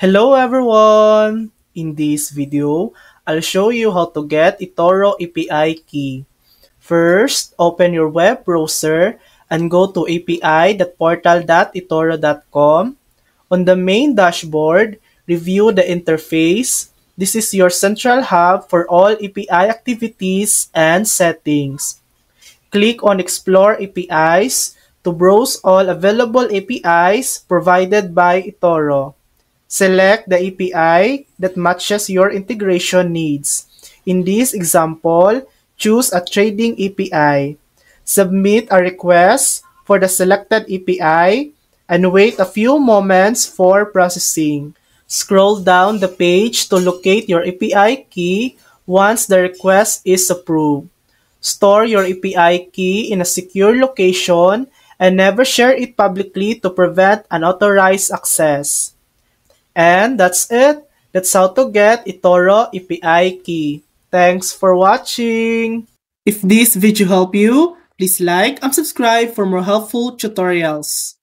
Hello everyone! In this video, I'll show you how to get eToro API key. First, open your web browser and go to api.portal.etoro.com. On the main dashboard, review the interface. This is your central hub for all API activities and settings. Click on Explore APIs to browse all available APIs provided by eToro. Select the API that matches your integration needs. In this example, choose a trading API. Submit a request for the selected API and wait a few moments for processing. Scroll down the page to locate your API key once the request is approved. Store your API key in a secure location and never share it publicly to prevent unauthorized access. And that's it. That's how to get eToro API key. Thanks for watching. If this video helped you, please like and subscribe for more helpful tutorials.